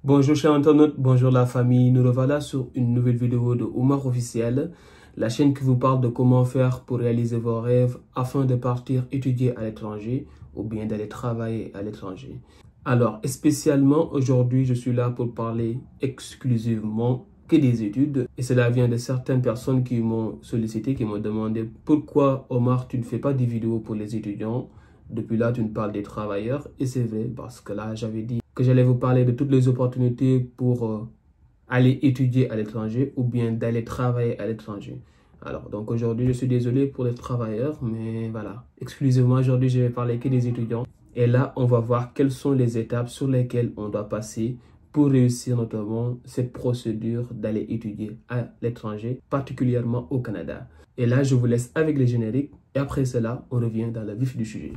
Bonjour chers internautes, bonjour la famille, nous revoilà sur une nouvelle vidéo de Oumar Officiel, la chaîne qui vous parle de comment faire pour réaliser vos rêves afin de partir étudier à l'étranger ou bien d'aller travailler à l'étranger. Alors, spécialement aujourd'hui, je suis là pour parler exclusivement que des études et cela vient de certaines personnes qui m'ont sollicité, qui m'ont demandé pourquoi Omar, tu ne fais pas des vidéos pour les étudiants. Depuis là, tu ne parles des travailleurs et c'est vrai parce que là, j'avais dit que j'allais vous parler de toutes les opportunités pour aller étudier à l'étranger ou bien d'aller travailler à l'étranger. Alors, donc aujourd'hui, je suis désolé pour les travailleurs, mais voilà. Exclusivement aujourd'hui, je vais parler que des étudiants. Et là, on va voir quelles sont les étapes sur lesquelles on doit passer pour réussir notamment cette procédure d'aller étudier à l'étranger, particulièrement au Canada. Et là, je vous laisse avec les génériques et après cela, on revient dans le vif du sujet.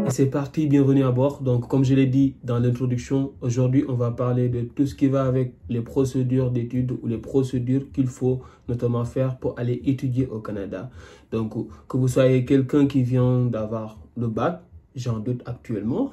Et c'est parti, bienvenue à bord. Donc, comme je l'ai dit dans l'introduction, aujourd'hui, on va parler de tout ce qui va avec les procédures d'études ou les procédures qu'il faut notamment faire pour aller étudier au Canada. Donc, que vous soyez quelqu'un qui vient d'avoir le bac, j'en doute actuellement.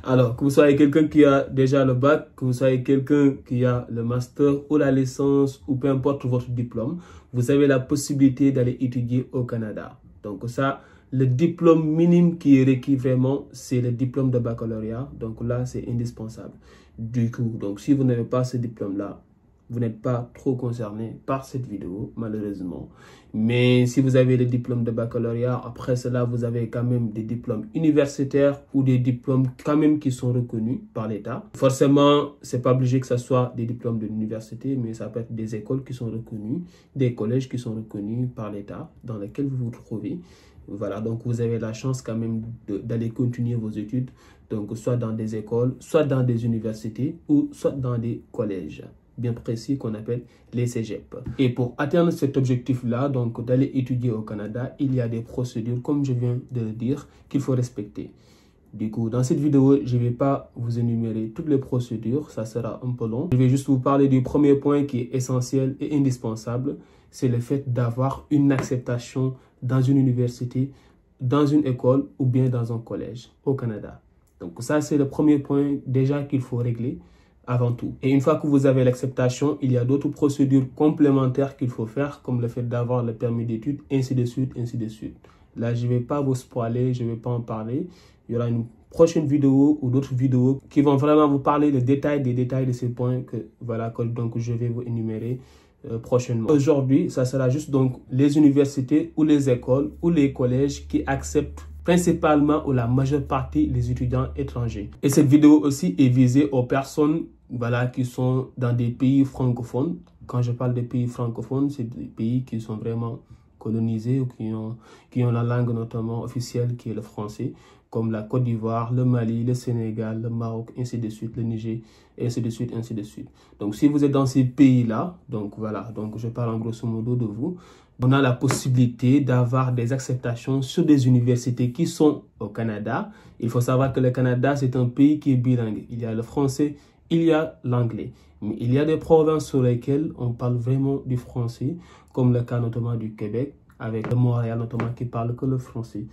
Alors, que vous soyez quelqu'un qui a déjà le bac, que vous soyez quelqu'un qui a le master ou la licence ou peu importe votre diplôme, vous avez la possibilité d'aller étudier au Canada. Donc, ça... Le diplôme minime qui est requis vraiment, c'est le diplôme de baccalauréat. Donc là, c'est indispensable. Du coup, donc si vous n'avez pas ce diplôme-là, vous n'êtes pas trop concerné par cette vidéo, malheureusement. Mais si vous avez le diplôme de baccalauréat, après cela, vous avez quand même des diplômes universitaires ou des diplômes quand même qui sont reconnus par l'État. Forcément, c'est pas obligé que ce soit des diplômes de l'université, mais ça peut être des écoles qui sont reconnues, des collèges qui sont reconnus par l'État dans lesquels vous vous trouvez. Voilà, donc vous avez la chance quand même d'aller continuer vos études, donc soit dans des écoles, soit dans des universités ou soit dans des collèges bien précis qu'on appelle les cégep. Et pour atteindre cet objectif-là, donc d'aller étudier au Canada, il y a des procédures, comme je viens de le dire, qu'il faut respecter. Du coup, dans cette vidéo, je ne vais pas vous énumérer toutes les procédures, ça sera un peu long. Je vais juste vous parler du premier point qui est essentiel et indispensable, c'est le fait d'avoir une acceptation dans une université, dans une école ou bien dans un collège au Canada. Donc ça, c'est le premier point déjà qu'il faut régler avant tout. Et une fois que vous avez l'acceptation, il y a d'autres procédures complémentaires qu'il faut faire, comme le fait d'avoir le permis d'études, ainsi de suite, ainsi de suite. Là, je ne vais pas vous spoiler, je ne vais pas en parler. Il y aura une prochaine vidéo ou d'autres vidéos qui vont vraiment vous parler des détails de ces points que, voilà, que donc je vais vous énumérer prochainement. Aujourd'hui, ça sera juste donc les universités ou les écoles ou les collèges qui acceptent principalement ou la majeure partie des étudiants étrangers. Et cette vidéo aussi est visée aux personnes voilà, qui sont dans des pays francophones. Quand je parle des pays francophones, c'est des pays qui sont vraiment colonisés ou qui ont la langue notamment officielle qui est le français, comme la Côte d'Ivoire, le Mali, le Sénégal, le Maroc, ainsi de suite, le Niger, ainsi de suite, ainsi de suite. Donc, si vous êtes dans ces pays-là, donc voilà, donc je parle en grosso modo de vous, on a la possibilité d'avoir des acceptations sur des universités qui sont au Canada. Il faut savoir que le Canada, c'est un pays qui est bilingue. Il y a le français, il y a l'anglais. Mais il y a des provinces sur lesquelles on parle vraiment du français, comme le cas notamment du Québec, avec le Montréal notamment qui parle que le français.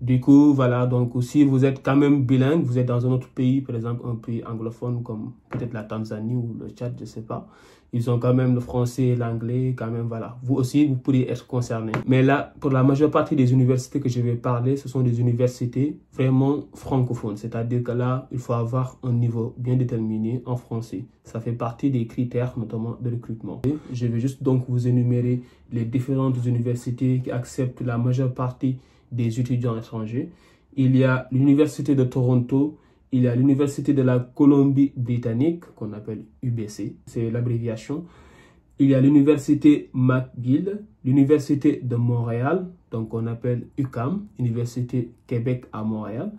Du coup, voilà, donc si vous êtes quand même bilingue, vous êtes dans un autre pays, par exemple un pays anglophone comme peut-être la Tanzanie ou le Tchad, je ne sais pas. Ils ont quand même le français et l'anglais, quand même, voilà. Vous aussi, vous pourriez être concerné. Mais là, pour la majeure partie des universités que je vais parler, ce sont des universités vraiment francophones. C'est-à-dire que là, il faut avoir un niveau bien déterminé en français. Ça fait partie des critères, notamment de recrutement. Et je vais juste donc vous énumérer les différentes universités qui acceptent la majeure partie des étudiants étrangers. Il y a l'Université de Toronto, il y a l'Université de la Colombie-Britannique, qu'on appelle UBC, c'est l'abréviation. Il y a l'Université McGill, l'Université de Montréal, donc on appelle UQAM, Université Québec à Montréal,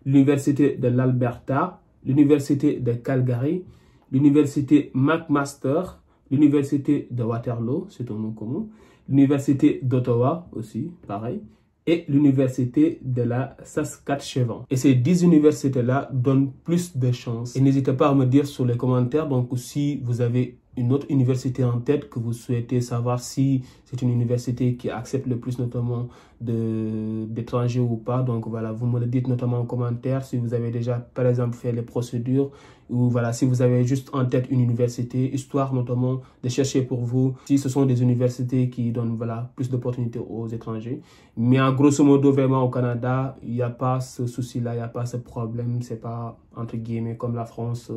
l'Université de l'Alberta, l'Université de Calgary, l'Université McMaster, l'Université de Waterloo, c'est un nom commun, l'Université d'Ottawa aussi, pareil, et l'université de la Saskatchewan. Et ces 10 universités-là donnent plus de chances. Et n'hésitez pas à me dire sur les commentaires, donc si vous avez une autre université en tête que vous souhaitez savoir si c'est une université qui accepte le plus notamment d'étrangers ou pas. Donc voilà, vous me le dites notamment en commentaire si vous avez déjà par exemple fait les procédures ou voilà, si vous avez juste en tête une université, histoire notamment de chercher pour vous si ce sont des universités qui donnent voilà, plus d'opportunités aux étrangers. Mais en grosso modo, vraiment au Canada, il n'y a pas ce souci-là, il n'y a pas ce problème, c'est pas entre guillemets comme la France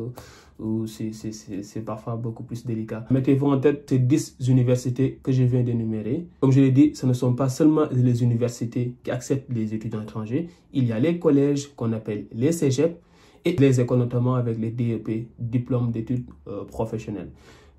où c'est parfois beaucoup plus délicat. Mettez-vous en tête ces 10 universités que je viens d'énumérer. Comme je l'ai dit, ce ne sont pas seulement les universités qui acceptent les étudiants étrangers. Il y a les collèges qu'on appelle les cégeps et les écoles notamment avec les DEP, diplômes d'études professionnelles.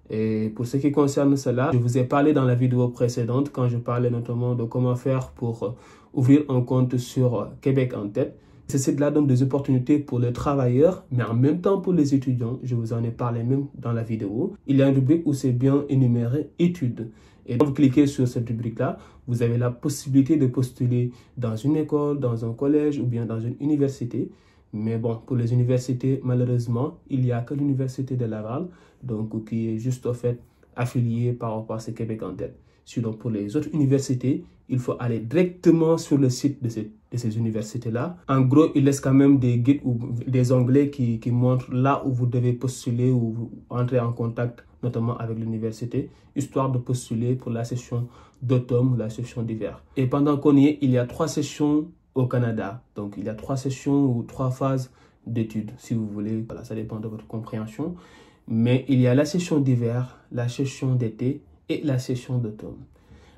Et pour ce qui concerne cela, je vous ai parlé dans la vidéo précédente quand je parlais notamment de comment faire pour ouvrir un compte sur Québec en tête. Ce site-là donne des opportunités pour les travailleurs, mais en même temps pour les étudiants. Je vous en ai parlé même dans la vidéo. Il y a une rubrique où c'est bien énuméré études. Et quand vous cliquez sur cette rubrique-là, vous avez la possibilité de postuler dans une école, dans un collège ou bien dans une université. Mais bon, pour les universités, malheureusement, il n'y a que l'université de Laval, donc qui est juste au fait affiliée par rapport à ce Québec en tête. Sinon, pour les autres universités, il faut aller directement sur le site de ces universités-là. En gros, il laisse quand même des guides ou des onglets qui montrent là où vous devez postuler ou entrer en contact, notamment avec l'université, histoire de postuler pour la session d'automne ou la session d'hiver. Et pendant qu'on y est, il y a 3 sessions au Canada. Donc, il y a 3 sessions ou 3 phases d'études, si vous voulez. Voilà, ça dépend de votre compréhension. Mais il y a la session d'hiver, la session d'été et la session d'automne.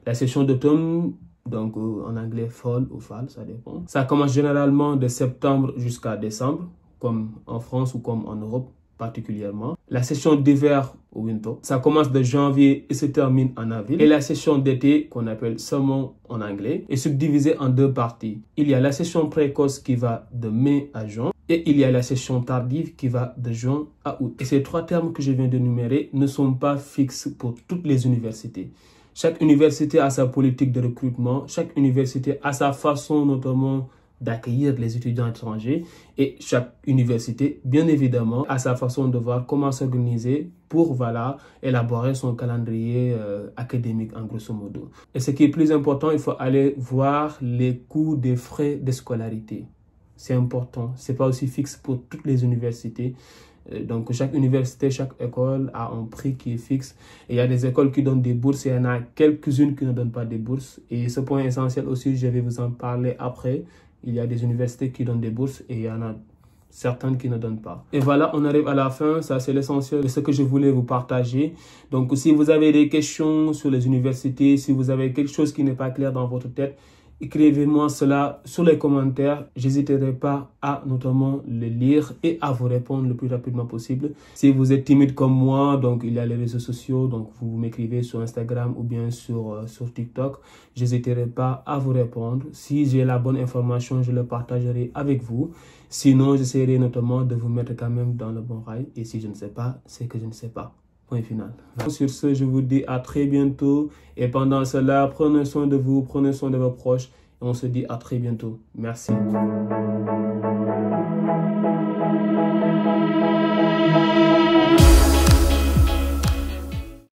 La session d'automne, donc en anglais fall ou fall, ça dépend. Ça commence généralement de septembre jusqu'à décembre, comme en France ou comme en Europe particulièrement. La session d'hiver ou winter, ça commence de janvier et se termine en avril. Et la session d'été, qu'on appelle summer en anglais, est subdivisée en 2 parties. Il y a la session précoce qui va de mai à juin. Et il y a la session tardive qui va de juin à août. Et ces 3 termes que je viens d'énumérer ne sont pas fixes pour toutes les universités. Chaque université a sa politique de recrutement. Chaque université a sa façon notamment d'accueillir les étudiants étrangers. Et chaque université, bien évidemment, a sa façon de voir comment s'organiser pour voilà, élaborer son calendrier académique en grosso modo. Et ce qui est plus important, il faut aller voir les coûts des frais de scolarité. C'est important. Ce n'est pas aussi fixe pour toutes les universités. Donc, chaque université, chaque école a un prix qui est fixe. Et il y a des écoles qui donnent des bourses et il y en a quelques-unes qui ne donnent pas des bourses. Et ce point essentiel aussi, je vais vous en parler après. Il y a des universités qui donnent des bourses et il y en a certaines qui ne donnent pas. Et voilà, on arrive à la fin. Ça, c'est l'essentiel de ce que je voulais vous partager. Donc, si vous avez des questions sur les universités, si vous avez quelque chose qui n'est pas clair dans votre tête, écrivez-moi cela sur les commentaires. J'hésiterai pas à notamment le lire et à vous répondre le plus rapidement possible. Si vous êtes timide comme moi, donc il y a les réseaux sociaux, donc vous m'écrivez sur Instagram ou bien sur TikTok. J'hésiterai pas à vous répondre. Si j'ai la bonne information, je le partagerai avec vous. Sinon, j'essaierai notamment de vous mettre quand même dans le bon rail. Et si je ne sais pas, c'est que je ne sais pas. Point final. Sur ce, je vous dis à très bientôt. Et pendant cela, prenez soin de vous, prenez soin de vos proches. Et on se dit à très bientôt. Merci.